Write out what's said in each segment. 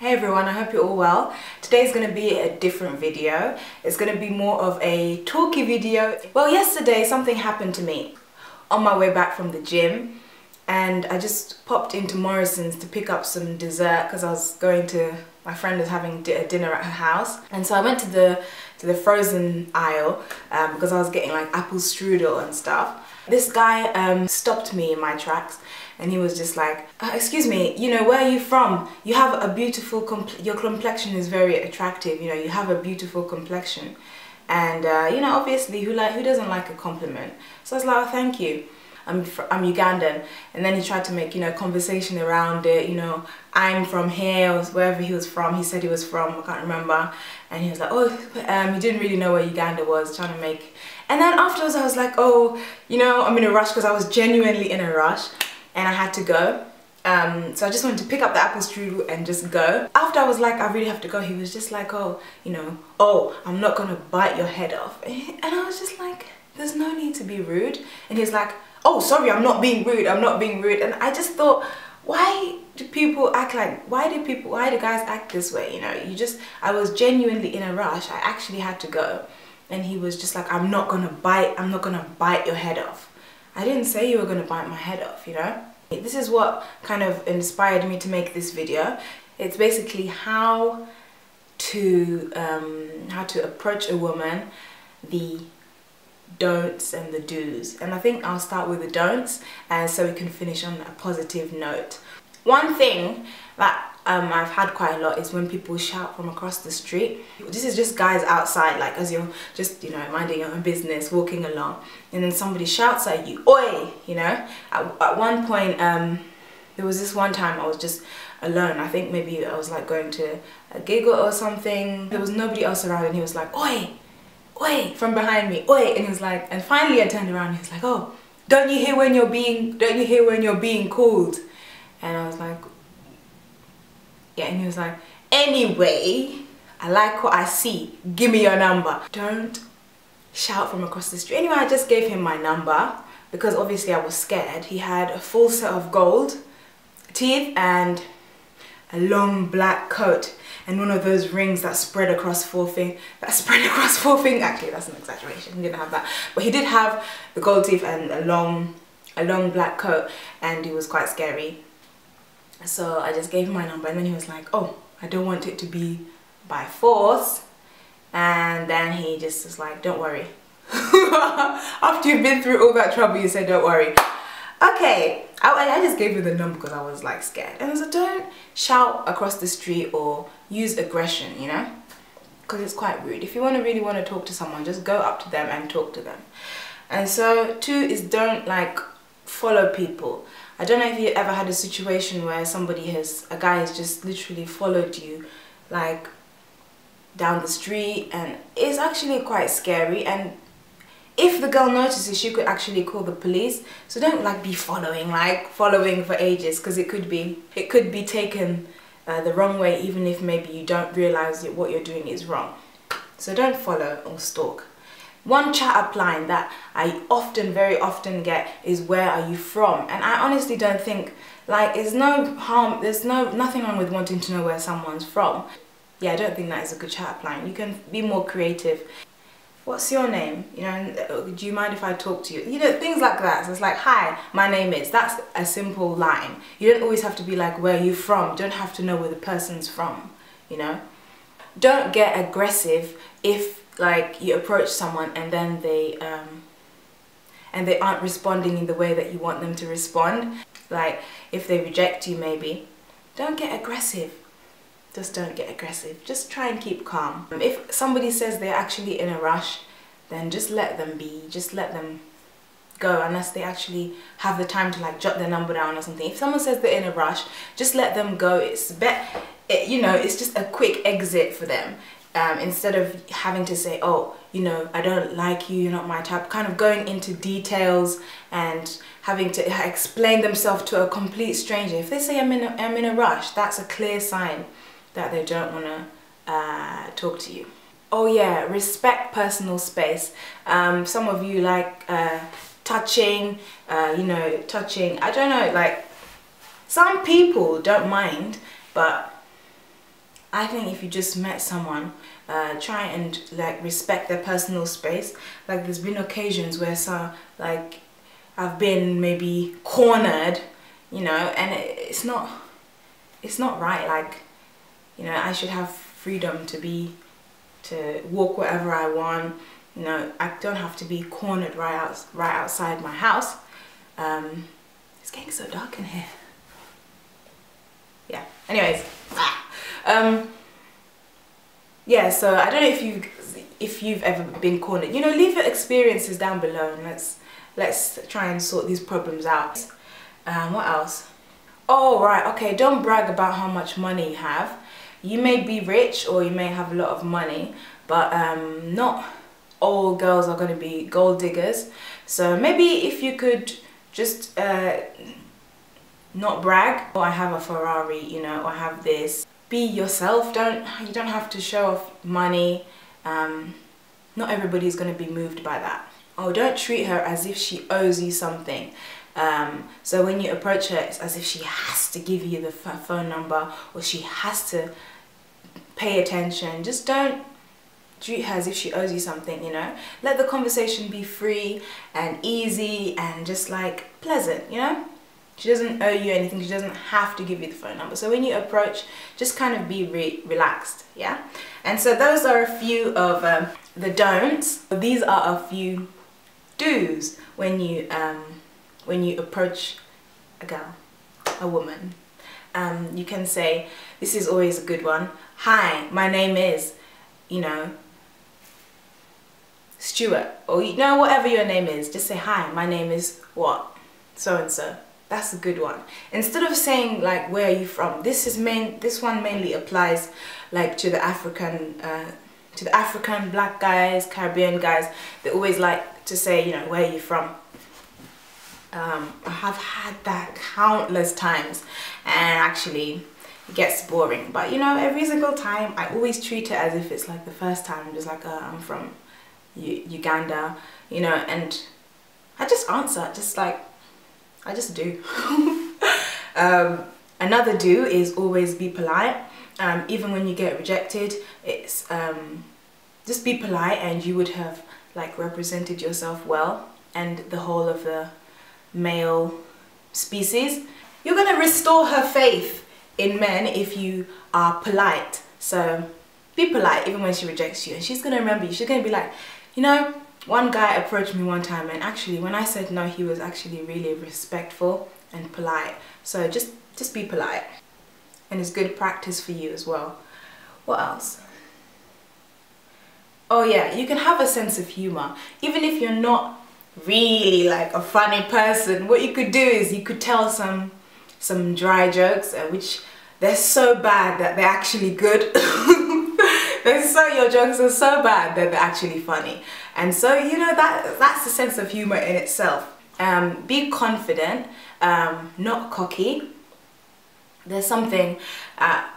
Hey everyone, I hope you're all well. Today's going to be a different video. It's going to be more of a talky video. Well, yesterday something happened to me on my way back from the gym, and I just popped into Morrison's to pick up some dessert because I was going to, my friend was having dinner at her house, and so I went to the frozen aisle because I was getting like apple strudel and stuff. This guy stopped me in my tracks, and he was just like, excuse me, you know, where are you from? You have a beautiful, your complexion is very attractive, you know, you have a beautiful complexion. And, you know, obviously, who doesn't like a compliment? So I was like, oh, thank you. I'm Ugandan. And then he tried to make, you know, conversation around it, you know, I'm from here, or wherever he was from. He said he was from, I can't remember. And he was like, oh, he didn't really know where Uganda was, trying to make. And then afterwards I was like, oh, you know, I'm in a rush, because I was genuinely in a rush. And I had to go, so I just wanted to pick up the apple strudel and just go. After I was like, I really have to go, he was just like, oh, you know, oh, I'm not gonna bite your head off. And I was just like, there's no need to be rude. And he was like, oh, sorry, I'm not being rude, I'm not being rude. And I just thought, why do people act like, why do guys act this way, you know? I was genuinely in a rush, I actually had to go. And he was just like, I'm not gonna bite your head off. I didn't say you were going to bite my head off, you know? This is what kind of inspired me to make this video. It's basically how to approach a woman, the don'ts and the do's. And I think I'll start with the don'ts, and so we can finish on a positive note. One thing that I've had quite a lot is when people shout from across the street. This is just guys outside, like as you're just, you know, minding your own business, walking along, and then somebody shouts at you, oi, you know. At one point, there was this one time I was just alone. I think maybe I was like going to a gig or something. There was nobody else around, and he was like, oi, oi, from behind me, oi, and he was like, and finally I turned around and he was like, oh, don't you hear when you're being called? And I was like, yeah, and he was like, anyway, I like what I see, give me your number. Don't shout from across the street. Anyway, I just gave him my number because obviously I was scared. He had a full set of gold teeth and a long black coat and one of those rings that spread across four fingers. Actually, that's an exaggeration, he didn't have that. But he did have the gold teeth and a long black coat, and he was quite scary. So I just gave him my number, and then he was like, oh, I don't want it to be by force. And then he just was like, don't worry. After you've been through all that trouble, you say don't worry. Okay, I just gave him the number because I was like scared. And so don't shout across the street or use aggression, you know, because it's quite rude. If you really want to talk to someone, just go up to them and talk to them. And so 2 is don't like follow people. I don't know if you ever had a situation where a guy has just literally followed you like down the street, and it's actually quite scary. And if the girl notices, she could actually call the police. So don't like be following for ages, because it could be taken the wrong way, even if maybe you don't realize that what you're doing is wrong. So don't follow or stalk. One chat-up line that I very often get is, where are you from? And I honestly don't think, like, there's nothing wrong with wanting to know where someone's from. Yeah, I don't think that is a good chat-up line. You can be more creative. What's your name? You know, do you mind if I talk to you? You know, things like that. So it's like, hi, my name is. That's a simple line. You don't always have to be like, where are you from? You don't have to know where the person's from, you know? Don't get aggressive if like you approach someone and then they aren't responding in the way that you want them to respond. Like if they reject you, maybe don't get aggressive. Just don't get aggressive. Just try and keep calm. If somebody says they're actually in a rush, then just let them be. Just let them go, unless they actually have the time to like jot their number down or something. If someone says they're in a rush, just let them go. It's you know, it's just a quick exit for them. Instead of having to say, oh, you know, I don't like you, you're not my type, kind of going into details and having to explain themselves to a complete stranger. If they say I'm in a rush, that's a clear sign that they don't want to talk to you. Oh yeah, respect personal space. Some of you like touching, you know, I don't know, like some people don't mind, but I think if you just met someone, try and like respect their personal space. Like there's been occasions where like I've been maybe cornered, you know, and it's not right. Like, you know, I should have freedom to walk wherever I want. You know, I don't have to be cornered right outside my house. It's getting so dark in here. Yeah. Anyways, yeah. So I don't know if you've ever been cornered. You know, leave your experiences down below, and let's try and sort these problems out. What else? Oh right, okay. Don't brag about how much money you have. You may be rich or you may have a lot of money, but not all girls are going to be gold diggers. So maybe if you could just not brag. Oh, I have a Ferrari, you know, or I have this. Be yourself. You don't have to show off money. Not everybody's going to be moved by that. Oh, don't treat her as if she owes you something. So when you approach her, it's as if she has to give you the phone number or she has to pay attention. Just don't treat her as if she owes you something, you know. Let the conversation be free and easy and just like pleasant, you know. She doesn't owe you anything. She doesn't have to give you the phone number. So when you approach, just kind of be relaxed, yeah. And so those are a few of the don'ts. These are a few do's when you approach a girl, a woman. You can say, this is always a good one. Hi, my name is, you know, Stuart, or you know, whatever your name is. Just say, hi, my name is what, so and so. That's a good one. Instead of saying like, where are you from? This one mainly applies like to the African black guys, Caribbean guys. They always like to say, you know, where are you from? I have had that countless times, and actually it gets boring. But you know, every single time I always treat it as if it's like the first time. I'm just like, I'm from Uganda, you know, and I just answer, just like I just do. Another do is always be polite. Even when you get rejected, it's just be polite, and you would have like represented yourself well, and the whole of the male species. You're gonna restore her faith in men if you are polite. So be polite even when she rejects you, and she's gonna remember you. She's gonna be like, you know, one guy approached me one time, and actually when I said no, he was actually really respectful and polite. So just be polite, and it's good practice for you as well. What else? Oh yeah, you can have a sense of humor. Even if you're not really like a funny person, what you could do is you could tell some dry jokes, which they're so bad that they're actually good. Your jokes are so bad that they're actually funny. And so, you know, that's the sense of humor in itself. Be confident, not cocky. There's something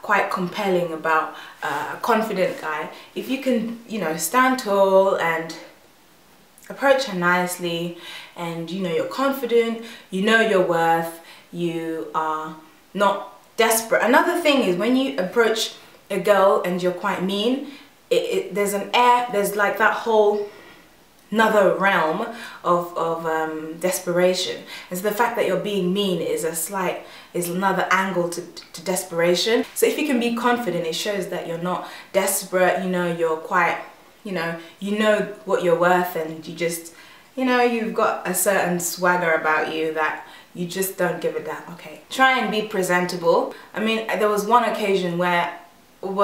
quite compelling about a confident guy. If you can, you know, stand tall and approach her nicely, and you know you're confident, you know your worth, you are not desperate. Another thing is when you approach a girl and you're quite mean, there's like that whole another realm of desperation. And so the fact that you're being mean is another angle to desperation. So if you can be confident, it shows that you're not desperate, you know, you're quite, you know what you're worth, and you just, you know, you've got a certain swagger about you that you just don't give a damn. Okay, try and be presentable. I mean, there was one occasion where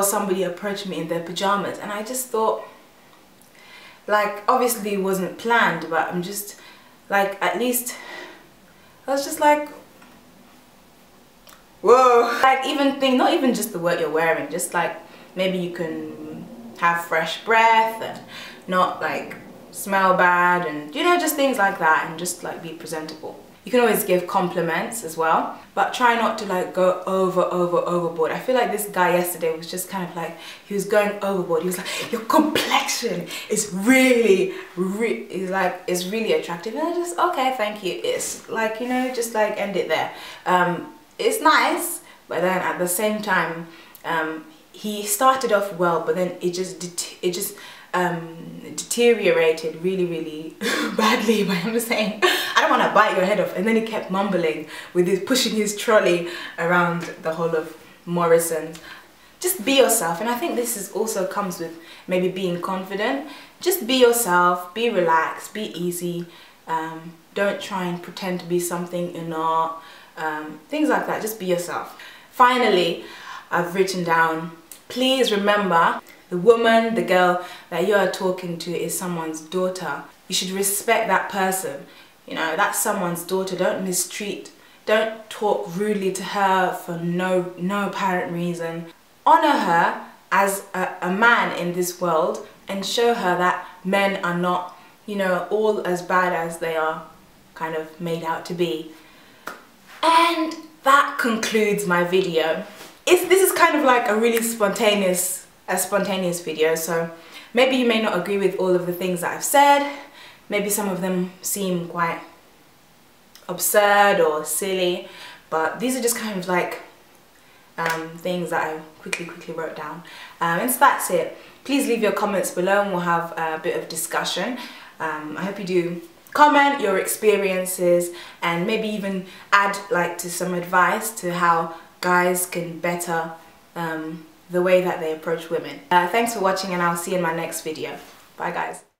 somebody approached me in their pajamas, and I just thought, like, obviously it wasn't planned, but I'm just like, at least I was just like, whoa. Like, not even just the what you're wearing, just like maybe you can have fresh breath and not like smell bad, and you know, just things like that, and just like be presentable. You can always give compliments as well, but try not to like go overboard. I feel like this guy yesterday was just kind of like, he was going overboard. He was like, your complexion is really attractive. And I just, okay, thank you. It's like, you know, just like end it there. It's nice, but then at the same time, he started off well, but then it just deteriorated really badly by him saying, I don't want to bite your head off, and then he kept mumbling with his pushing his trolley around the whole of Morrison's. Just be yourself, and I think this is also comes with maybe being confident. Just be yourself, be relaxed, be easy. Don't try and pretend to be something you're not. Things like that. Just be yourself. Finally, I've written down, please remember, the woman, the girl that you are talking to is someone's daughter. You should respect that person. You know, that's someone's daughter. Don't mistreat, don't talk rudely to her for no apparent reason. Honor her as a man in this world, and show her that men are not, you know, all as bad as they are kind of made out to be. And that concludes my video. This is kind of like a really spontaneous video, so maybe you may not agree with all of the things that I've said. Maybe some of them seem quite absurd or silly, but these are just kind of like things that I quickly wrote down. And so that's it. Please leave your comments below and we'll have a bit of discussion. I hope you do comment your experiences and maybe even add like to some advice to how guys can better the way that they approach women. Thanks for watching, and I'll see you in my next video. Bye guys.